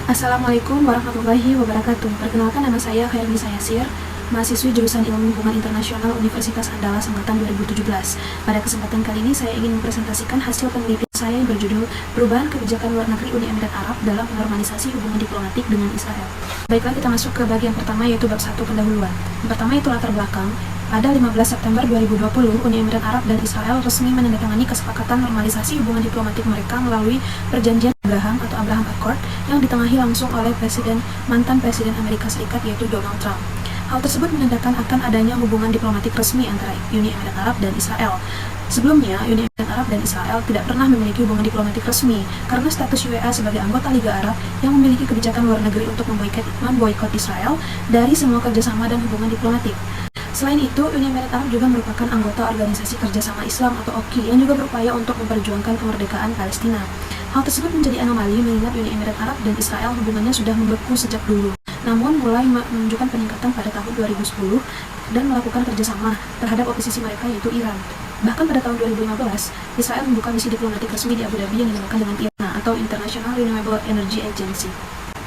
Assalamualaikum warahmatullahi wabarakatuh. Perkenalkan, nama saya Khairunisa Yasir, mahasiswi jurusan Ilmu Hubungan Internasional Universitas Andalas Angkatan 2017. Pada kesempatan kali ini saya ingin mempresentasikan hasil penelitian saya yang berjudul Perubahan Kebijakan Luar Negeri Uni Emirat Arab dalam Normalisasi Hubungan Diplomatik dengan Israel. Baiklah, kita masuk ke bagian pertama, yaitu bab 1, pendahuluan. Yang pertama itu latar belakang. Pada 15 September 2020, Uni Emirat Arab dan Israel resmi menandatangani kesepakatan normalisasi hubungan diplomatik mereka melalui perjanjian Abraham atau Abraham Accord yang ditengahi langsung oleh mantan Presiden Amerika Serikat, yaitu Donald Trump. Hal tersebut menandakan akan adanya hubungan diplomatik resmi antara Uni Emirat Arab dan Israel. Sebelumnya, Uni Emirat Arab dan Israel tidak pernah memiliki hubungan diplomatik resmi karena status UEA sebagai anggota Liga Arab yang memiliki kebijakan luar negeri untuk memboikot Israel dari semua kerjasama dan hubungan diplomatik. Selain itu, Uni Emirat Arab juga merupakan anggota Organisasi Kerjasama Islam atau OKI yang juga berupaya untuk memperjuangkan kemerdekaan Palestina. Hal tersebut menjadi anomali mengingat Uni Emirat Arab dan Israel hubungannya sudah membeku sejak dulu, namun mulai menunjukkan peningkatan pada tahun 2010 dan melakukan kerjasama terhadap oposisi mereka, yaitu Iran. Bahkan pada tahun 2015, Israel membuka misi diplomatik resmi di Abu Dhabi yang dinamakan dengan IRNA atau International Renewable Energy Agency.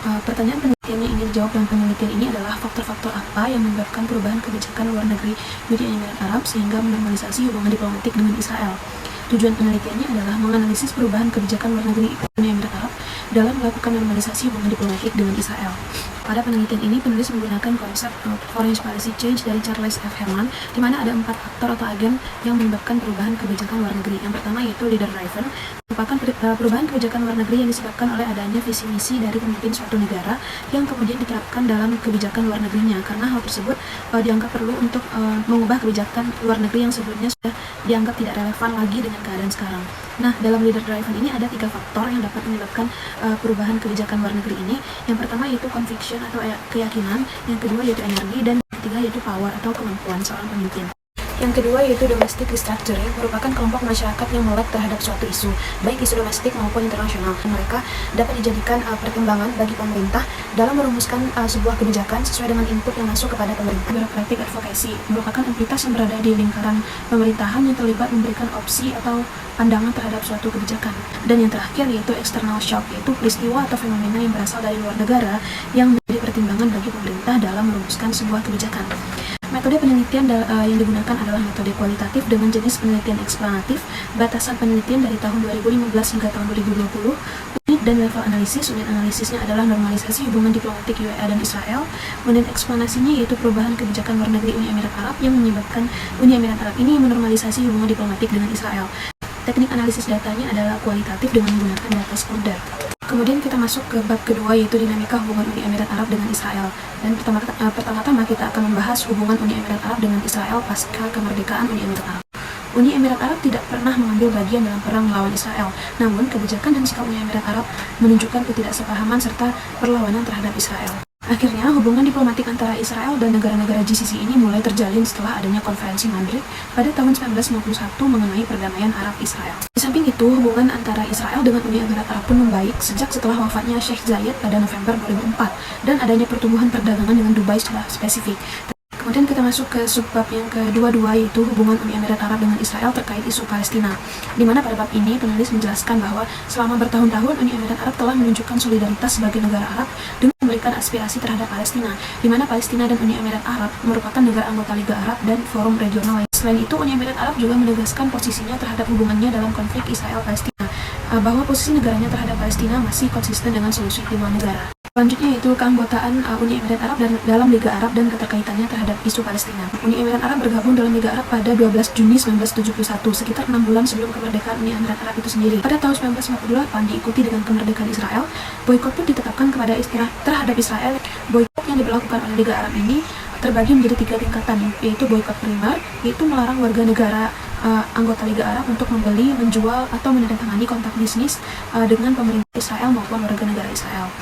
Pertanyaan penelitian yang ingin dijawab dalam penelitian ini adalah faktor-faktor apa yang menyebabkan perubahan kebijakan luar negeri Uni Emirat Arab sehingga menormalisasi hubungan diplomatik dengan Israel. Tujuan penelitiannya adalah menganalisis perubahan kebijakan luar negeri Uni Emirat Arab dalam melakukan normalisasi hubungan diplomatik dengan Israel. Pada penelitian ini, penulis menggunakan konsep Foreign Policy Change dari Charles F. Herman, di mana ada 4 faktor atau agen yang menyebabkan perubahan kebijakan luar negeri. Yang pertama yaitu leader driven, merupakan perubahan kebijakan luar negeri yang disebabkan oleh adanya visi misi dari pemimpin suatu negara yang kemudian diterapkan dalam kebijakan luar negerinya, karena hal tersebut dianggap perlu untuk mengubah kebijakan luar negeri yang sebelumnya sudah dianggap tidak relevan lagi dengan keadaan sekarang. Nah, dalam leader driven ini ada 3 faktor yang dapat menyebabkan perubahan kebijakan luar negeri ini. Yang pertama yaitu conviction atau keyakinan, yang kedua yaitu energi, dan yang ketiga yaitu power atau kemampuan seorang pemimpin. Yang kedua yaitu domestic restructuring, merupakan kelompok masyarakat yang melek terhadap suatu isu, baik isu domestik maupun internasional. Mereka dapat dijadikan pertimbangan bagi pemerintah dalam merumuskan sebuah kebijakan sesuai dengan input yang masuk kepada pemerintah. Bureaucratic advocacy merupakan entitas yang berada di lingkaran pemerintahan yang terlibat memberikan opsi atau pandangan terhadap suatu kebijakan. Dan yang terakhir yaitu external shock, yaitu peristiwa atau fenomena yang berasal dari luar negara yang menjadi pertimbangan bagi pemerintah dalam merumuskan sebuah kebijakan. Metode penelitian yang digunakan adalah metode kualitatif dengan jenis penelitian eksplanatif. Batasan penelitian dari tahun 2015 hingga tahun 2020. Unit dan level analisis. Unit analisisnya adalah normalisasi hubungan diplomatik UEA dan Israel. Unit eksplanasinya yaitu perubahan kebijakan luar negeri Uni Emirat Arab yang menyebabkan Uni Emirat Arab ini menormalisasi hubungan diplomatik dengan Israel. Teknik analisis datanya adalah kualitatif dengan menggunakan data sekunder. Kemudian kita masuk ke bab kedua, yaitu dinamika hubungan Uni Emirat Arab dengan Israel. Dan pertama-tama kita akan membahas hubungan Uni Emirat Arab dengan Israel pasca kemerdekaan Uni Emirat Arab. Uni Emirat Arab tidak pernah mengambil bagian dalam perang melawan Israel, namun kebijakan dan sikap Uni Emirat Arab menunjukkan ketidaksepahaman serta perlawanan terhadap Israel. Akhirnya, hubungan diplomatik antara Israel dan negara-negara GCC ini mulai terjalin setelah adanya konferensi Madrid pada tahun 1951 mengenai perdamaian Arab-Israel. Di samping itu, hubungan antara Israel dengan Uni Emirat Arab pun membaik sejak setelah wafatnya Sheikh Zayed pada November 2004 dan adanya pertumbuhan perdagangan dengan Dubai secara spesifik. Kemudian kita masuk ke subbab yang kedua, yaitu hubungan Uni Emirat Arab dengan Israel terkait isu Palestina. Di mana pada bab ini penulis menjelaskan bahwa selama bertahun-tahun Uni Emirat Arab telah menunjukkan solidaritas sebagai negara Arab dengan memberikan aspirasi terhadap Palestina, di mana Palestina dan Uni Emirat Arab merupakan negara anggota Liga Arab dan forum regional lain. Selain itu, Uni Emirat Arab juga menegaskan posisinya terhadap hubungannya dalam konflik Israel-Palestina, bahwa posisi negaranya terhadap Palestina masih konsisten dengan solusi kedua negara. Selanjutnya yaitu keanggotaan Uni Emirat Arab dalam Liga Arab dan keterkaitannya terhadap isu Palestina. Uni Emirat Arab bergabung dalam Liga Arab pada 12 Juni 1971, sekitar 6 bulan sebelum kemerdekaan Uni Emirat Arab itu sendiri. Pada tahun 1948 diikuti dengan kemerdekaan Israel, boikot pun ditetapkan kepada terhadap Israel. Boikot yang diberlakukan oleh Liga Arab ini terbagi menjadi 3 tingkatan, yaitu boikot primer, yaitu melarang warga negara anggota Liga Arab untuk membeli, menjual, atau menandatangani kontrak bisnis dengan pemerintah Israel maupun warga negara Israel.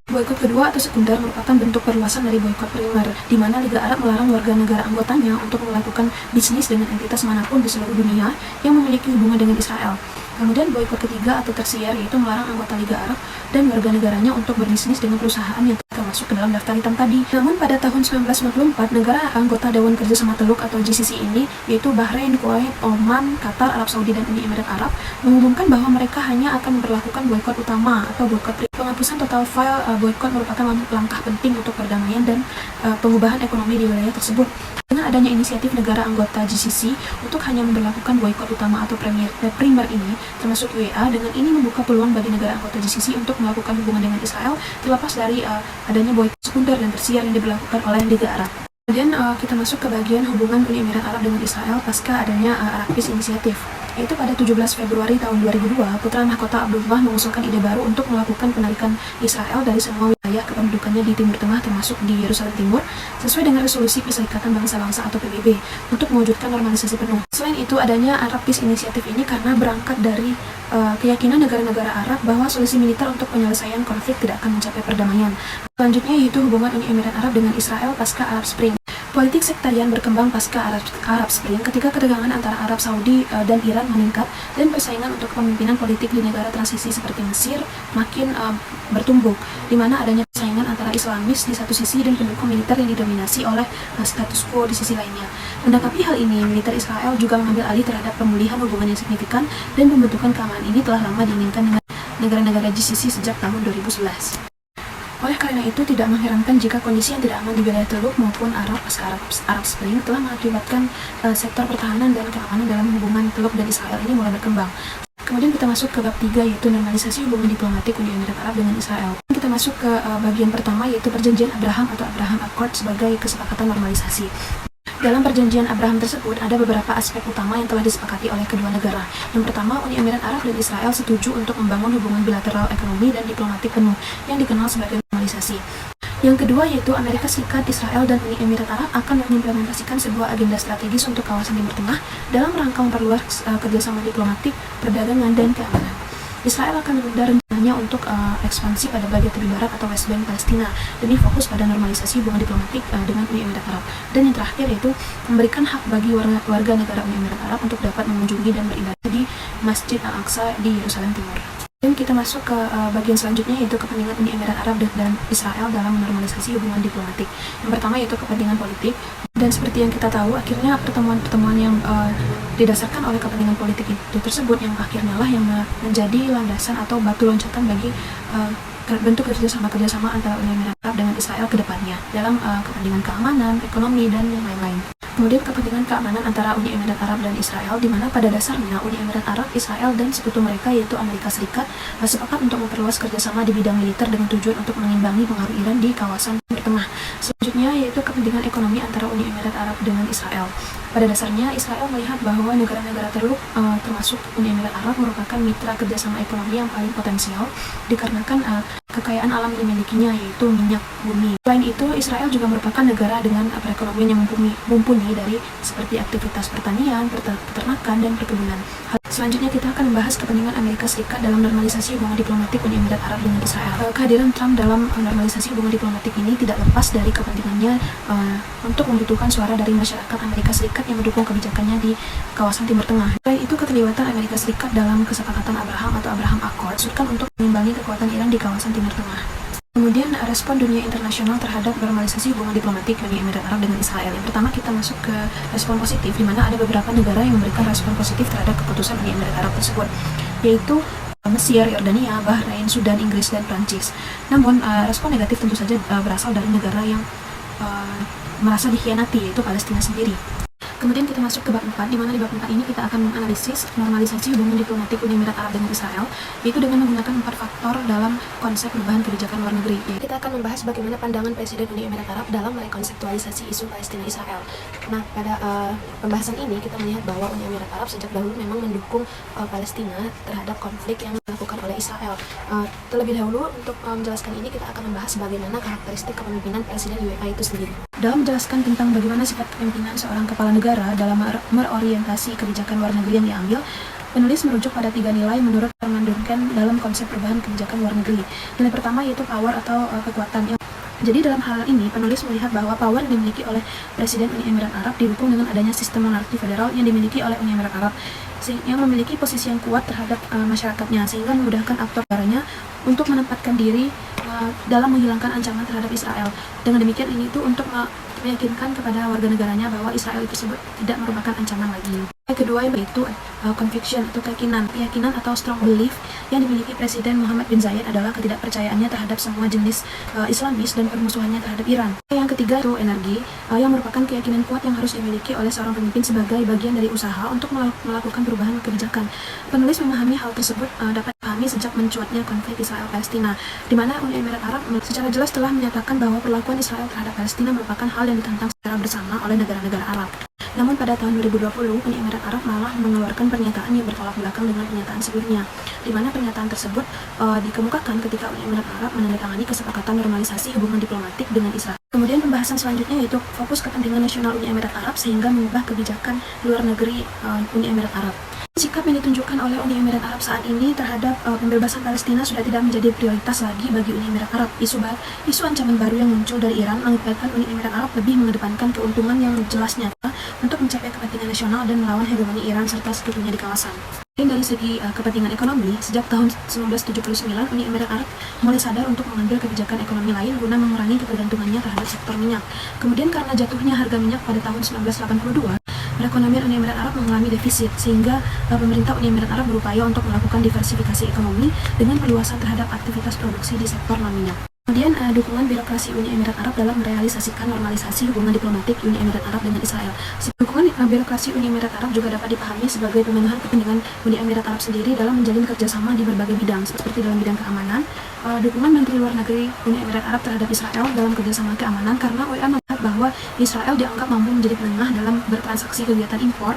Boikot kedua atau sekunder merupakan bentuk perluasan dari boikot primer, di mana Liga Arab melarang warga negara anggotanya untuk melakukan bisnis dengan entitas manapun di seluruh dunia yang memiliki hubungan dengan Israel. Kemudian boikot ketiga atau tersier, yaitu melarang anggota Liga Arab dan warga negaranya untuk berbisnis dengan perusahaan yang tidak masuk ke dalam daftar hitam tadi. Namun pada tahun 1994, negara anggota Dewan Kerjasama Teluk atau GCC ini, yaitu Bahrain, Kuwait, Oman, Qatar, Arab Saudi, dan Uni Emirat Arab, mengumumkan bahwa mereka hanya akan memperlakukan boikot utama atau boikot Penghapusan total file boykot merupakan langkah penting untuk perdamaian dan pengubahan ekonomi di wilayah tersebut. Dengan adanya inisiatif negara anggota GCC untuk hanya memberlakukan boykot utama atau primer ini, termasuk UEA, dengan ini membuka peluang bagi negara anggota GCC untuk melakukan hubungan dengan Israel terlepas dari adanya boykot sekunder dan tersier yang diberlakukan oleh Liga Arab. Kemudian kita masuk ke bagian hubungan Uni Emirat Arab dengan Israel pasca adanya Arab Peace Initiative. Yaitu pada 17 Februari tahun 2002, Putra Mahkota Abdullah mengusulkan ide baru untuk melakukan penarikan Israel dari semua wilayah kependudukannya di Timur Tengah termasuk di Yerusalem Timur sesuai dengan resolusi Perserikatan Bangsa-Bangsa atau PBB untuk mewujudkan normalisasi penuh. Selain itu, adanya Arab Peace Initiative ini karena berangkat dari keyakinan negara-negara Arab bahwa solusi militer untuk penyelesaian konflik tidak akan mencapai perdamaian. Selanjutnya yaitu hubungan Uni Emirat Arab dengan Israel pasca Arab Spring. Politik sektarian berkembang pasca Arab Spring ketika ketegangan antara Arab Saudi dan Iran meningkat dan persaingan untuk kepemimpinan politik di negara transisi seperti Mesir makin bertumbuh, di mana adanya persaingan antara Islamis di satu sisi dan pendukung militer yang didominasi oleh status quo di sisi lainnya. Mendakapi hal ini, militer Israel juga mengambil alih terhadap pemulihan hubungan yang signifikan dan pembentukan keamanan ini telah lama diinginkan dengan negara-negara GCC sejak tahun 2011. Oleh karena itu, tidak mengherankan jika kondisi yang tidak aman di wilayah Teluk maupun Arab pasca Arab Spring telah mengakibatkan sektor pertahanan dan keamanan dalam hubungan Teluk dan Israel ini mulai berkembang. Kemudian kita masuk ke bab 3 yaitu normalisasi hubungan diplomatik Uni Emirat Arab dengan Israel. Kita masuk ke bagian pertama yaitu Perjanjian Abraham atau Abraham Accord sebagai kesepakatan normalisasi. Dalam perjanjian Abraham tersebut, ada beberapa aspek utama yang telah disepakati oleh kedua negara. Yang pertama, Uni Emirat Arab dan Israel setuju untuk membangun hubungan bilateral ekonomi dan diplomatik penuh, yang dikenal sebagai normalisasi. Yang kedua yaitu Amerika Serikat, Israel, dan Uni Emirat Arab akan mengimplementasikan sebuah agenda strategis untuk kawasan Timur Tengah dalam rangka memperluas kerjasama diplomatik, perdagangan, dan keamanan. Israel akan menunda rencananya untuk ekspansi pada bagian tepi barat atau West Bank Palestina demi fokus pada normalisasi hubungan diplomatik dengan Uni Emirat Arab. Dan yang terakhir yaitu memberikan hak bagi warga negara Uni Emirat Arab untuk dapat mengunjungi dan beribadah di Masjid Al-Aqsa di Yerusalem Timur. Dan kita masuk ke bagian selanjutnya yaitu kepentingan Uni Emirat Arab dan Israel dalam menormalisasi hubungan diplomatik. Yang pertama yaitu kepentingan politik, dan seperti yang kita tahu akhirnya pertemuan-pertemuan yang didasarkan oleh kepentingan politik itu tersebut yang akhirnya lah yang menjadi landasan atau batu loncatan bagi bentuk kerjasama antara Uni Emirat Arab dengan Israel ke depannya dalam kepentingan keamanan, ekonomi, dan yang lain-lain. Kemudian kepentingan keamanan antara Uni Emirat Arab dan Israel, di mana pada dasarnya Uni Emirat Arab, Israel, dan sekutu mereka yaitu Amerika Serikat sepakat untuk memperluas kerjasama di bidang militer dengan tujuan untuk mengimbangi pengaruh Iran di kawasan Timur Tengah. Selanjutnya yaitu kepentingan ekonomi antara Uni Emirat Arab dengan Israel. Pada dasarnya Israel melihat bahwa negara-negara Teluk termasuk Uni Emirat Arab merupakan mitra kerjasama ekonomi yang paling potensial dikarenakan kekayaan alam yang dimilikinya yaitu minyak bumi. Selain itu, Israel juga merupakan negara dengan perekonomian yang mumpuni dari seperti aktivitas pertanian, peternakan, dan perkebunan. Selanjutnya kita akan membahas kepentingan Amerika Serikat dalam normalisasi hubungan diplomatik Uni Emirat Arab dengan Israel. Kehadiran Trump dalam normalisasi hubungan diplomatik ini tidak lepas dari kepentingannya untuk membutuhkan suara dari masyarakat Amerika Serikat yang mendukung kebijakannya di kawasan Timur Tengah. Selain itu, keterlibatan Amerika Serikat dalam kesepakatan Abraham atau Abraham Accord kan untuk mengimbangi kekuatan Iran di kawasan Timur Tengah. Kemudian respon dunia internasional terhadap normalisasi hubungan diplomatik Uni Emirat Arab dengan Israel. Yang pertama kita masuk ke respon positif, di mana ada beberapa negara yang memberikan respon positif terhadap keputusan Uni Emirat Arab tersebut, yaitu Mesir, Yordania, Bahrain, Sudan, Inggris, dan Prancis. Namun respon negatif tentu saja berasal dari negara yang merasa dikhianati, yaitu Palestina sendiri. Kemudian kita masuk ke bab 4, di mana di bab 4 ini kita akan menganalisis normalisasi hubungan diplomatik Uni Emirat Arab dengan Israel, yaitu dengan menggunakan 4 faktor dalam konsep perubahan kebijakan luar negeri. Kita akan membahas bagaimana pandangan Presiden Uni Emirat Arab dalam mengkonseptualisasi isu Palestina-Israel. Nah, pada pembahasan ini kita melihat bahwa Uni Emirat Arab sejak dahulu memang mendukung Palestina terhadap konflik yang dilakukan oleh Israel. Terlebih dahulu untuk menjelaskan ini kita akan membahas bagaimana karakteristik kepemimpinan Presiden UEA itu sendiri. Dalam menjelaskan tentang bagaimana sifat kepemimpinan seorang kepala negara dalam merorientasi kebijakan luar negeri yang diambil, penulis merujuk pada 3 nilai menurut Herman Duncan dalam konsep perubahan kebijakan luar negeri. Nilai pertama yaitu power atau kekuatan. Jadi dalam hal ini penulis melihat bahwa power yang dimiliki oleh Presiden Uni Emirat Arab didukung dengan adanya sistem monarki federal yang dimiliki oleh Uni Emirat Arab yang memiliki posisi yang kuat terhadap masyarakatnya, sehingga memudahkan aktor negaranya untuk menempatkan diri dalam menghilangkan ancaman terhadap Israel. Dengan demikian ini itu untuk meyakinkan kepada warga negaranya bahwa Israel tersebut tidak merupakan ancaman lagi. Yang kedua yaitu conviction atau keyakinan atau strong belief yang dimiliki Presiden Muhammad bin Zayed adalah ketidakpercayaannya terhadap semua jenis Islamis dan permusuhannya terhadap Iran. Yang ketiga itu energi, yang merupakan keyakinan kuat yang harus dimiliki oleh seorang pemimpin sebagai bagian dari usaha untuk melakukan perubahan kebijakan. Penulis memahami hal tersebut dapat dipahami sejak mencuatnya konflik Israel-Palestina, di mana Uni Emirat Arab secara jelas telah menyatakan bahwa perlakuan Israel terhadap Palestina merupakan hal yang ditentang secara bersama oleh negara-negara Arab. Namun pada tahun 2020, Uni Emirat Arab malah mengeluarkan pernyataan yang bertolak belakang dengan pernyataan sebelumnya, di mana pernyataan tersebut dikemukakan ketika Uni Emirat Arab menandatangani kesepakatan normalisasi hubungan diplomatik dengan Israel. Kemudian pembahasan selanjutnya yaitu fokus kepentingan nasional Uni Emirat Arab sehingga mengubah kebijakan luar negeri Uni Emirat Arab. Sikap yang ditunjukkan oleh Uni Emirat Arab saat ini terhadap pembebasan Palestina sudah tidak menjadi prioritas lagi bagi Uni Emirat Arab. Isu ancaman baru yang muncul dari Iran mengakibatkan Uni Emirat Arab lebih mengedepankan keuntungan yang jelas nyata untuk mencapai kepentingan nasional dan melawan hegemoni Iran serta sekutunya di kawasan. Dan dari segi kepentingan ekonomi, sejak tahun 1979, Uni Emirat Arab mulai sadar untuk mengambil kebijakan ekonomi lain guna mengurangi ketergantungannya terhadap sektor minyak. Kemudian karena jatuhnya harga minyak pada tahun 1982, perekonomian Uni Emirat Arab mengalami defisit, sehingga pemerintah Uni Emirat Arab berupaya untuk melakukan diversifikasi ekonomi dengan perluasan terhadap aktivitas produksi di sektor non-minyak. Kemudian dukungan birokrasi Uni Emirat Arab dalam merealisasikan normalisasi hubungan diplomatik Uni Emirat Arab dengan Israel. Dukungan birokrasi Uni Emirat Arab juga dapat dipahami sebagai pemenuhan kepentingan Uni Emirat Arab sendiri dalam menjalin kerjasama di berbagai bidang, seperti dalam bidang keamanan, dukungan Menteri Luar Negeri Uni Emirat Arab terhadap Israel dalam kerjasama keamanan, karena UA melihat bahwa Israel dianggap mampu menjadi penengah dalam bertransaksi kegiatan impor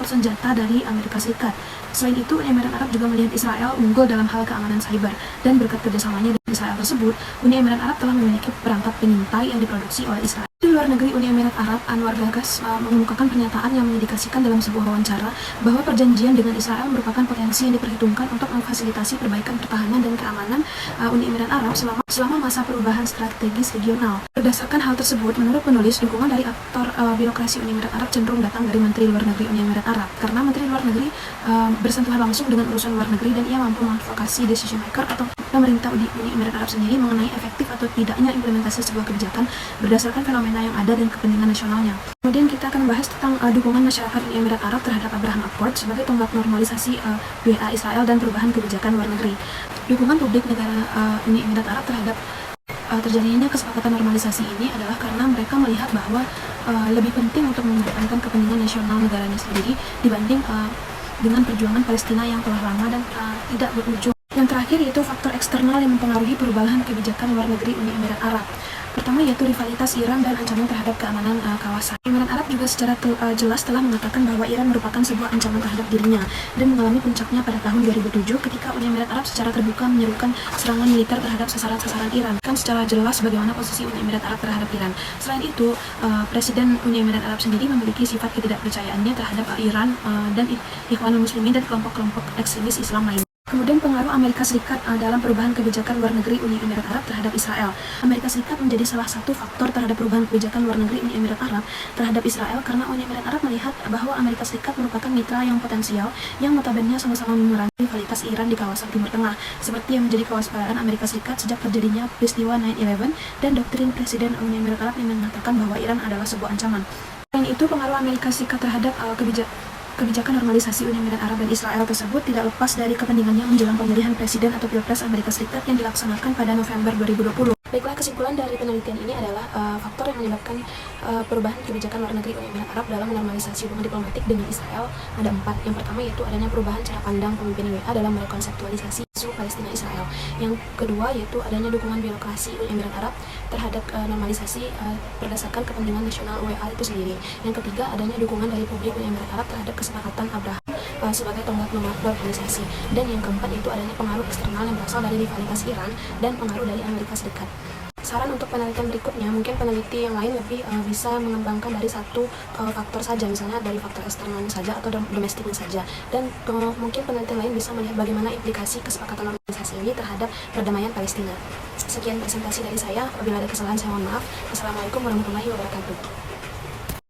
senjata dari Amerika Serikat. Selain itu, Uni Emirat Arab juga melihat Israel unggul dalam hal keamanan cyber, dan berkat kerjasamanya dengan Israel tersebut, Uni Emirat Arab telah memiliki perangkat pengintai yang diproduksi oleh Israel. Di luar negeri Uni Emirat Arab, Anwar Gagas mengemukakan pernyataan yang mengindikasikan dalam sebuah wawancara bahwa perjanjian dengan Israel merupakan potensi yang diperhitungkan untuk memfasilitasi perbaikan pertahanan dan keamanan Uni Emirat Arab selama masa perubahan strategis regional. Berdasarkan hal tersebut, menurut penulis, dukungan dari aktor birokrasi Uni Emirat Arab cenderung datang dari Menteri Luar Negeri Uni Emirat Arab, karena Menteri Luar Negeri bersentuhan langsung dengan urusan luar negeri dan ia mampu mengadvokasi decision maker atau pemerintah Uni Emirat Arab sendiri mengenai efektif atau tidaknya implementasi sebuah kebijakan berdasarkan fenomena yang ada dan kepentingan nasionalnya. Kemudian kita akan membahas tentang dukungan masyarakat Uni Emirat Arab terhadap Abraham Accord sebagai tonggak normalisasi WA Israel dan perubahan kebijakan luar negeri. Dukungan publik negara Uni Emirat Arab terhadap terjadinya kesepakatan normalisasi ini adalah karena mereka melihat bahwa lebih penting untuk mengedepankan kepentingan nasional negaranya sendiri dibanding dengan perjuangan Palestina yang telah lama dan tidak berujung. Yang terakhir yaitu faktor eksternal yang mempengaruhi perubahan kebijakan luar negeri Uni Emirat Arab. Pertama yaitu rivalitas Iran dan ancaman terhadap keamanan kawasan. Emirat Arab juga secara jelas telah mengatakan bahwa Iran merupakan sebuah ancaman terhadap dirinya dan mengalami puncaknya pada tahun 2007 ketika Uni Emirat Arab secara terbuka menyerukan serangan militer terhadap sasaran-sasaran Iran. Kan secara jelas bagaimana posisi Uni Emirat Arab terhadap Iran. Selain itu, Presiden Uni Emirat Arab sendiri memiliki sifat ketidakpercayaannya terhadap Iran dan Ikhwanul Muslimin dan kelompok-kelompok ekstremis Islam lainnya. Kemudian pengaruh Amerika Serikat dalam perubahan kebijakan luar negeri Uni Emirat Arab terhadap Israel. Amerika Serikat menjadi salah satu faktor terhadap perubahan kebijakan luar negeri Uni Emirat Arab terhadap Israel karena Uni Emirat Arab melihat bahwa Amerika Serikat merupakan mitra yang potensial yang notabene sama-sama memerangi rivalitas Iran di kawasan Timur Tengah, seperti yang menjadi kewaspadaan Amerika Serikat sejak terjadinya peristiwa 9/11 dan doktrin Presiden Uni Emirat Arab yang mengatakan bahwa Iran adalah sebuah ancaman. Selain itu, pengaruh Amerika Serikat terhadap kebijakan normalisasi Uni Emirat Arab dan Israel tersebut tidak lepas dari kepentingannya menjelang pemilihan presiden atau pilpres Amerika Serikat yang dilaksanakan pada November 2020. Baiklah, kesimpulan dari penelitian ini adalah faktor yang menyebabkan perubahan kebijakan luar negeri Uni Emirat Arab dalam normalisasi hubungan diplomatik dengan Israel ada 4. Yang pertama yaitu adanya perubahan cara pandang pemimpin WA dalam mengkonseptualisasi isu Palestina Israel. Yang kedua yaitu adanya dukungan birokrasi Uni Emirat Arab terhadap normalisasi berdasarkan kepentingan nasional WA itu sendiri. Yang ketiga adanya dukungan dari publik Uni Emirat Arab terhadap kesepakatan Abraham sebagai tonggak normalisasi. Dan yang keempat itu adanya pengaruh eksternal yang berasal dari rivalitas Iran dan pengaruh dari Amerika Serikat. Saran untuk penelitian berikutnya, mungkin peneliti yang lain lebih bisa mengembangkan dari satu faktor saja, misalnya dari faktor eksternalnya saja atau domestiknya saja. Dan mungkin penelitian lain bisa melihat bagaimana implikasi kesepakatan normalisasi ini terhadap perdamaian Palestina. Sekian presentasi dari saya, apabila ada kesalahan saya mohon maaf. Assalamualaikum warahmatullahi wabarakatuh.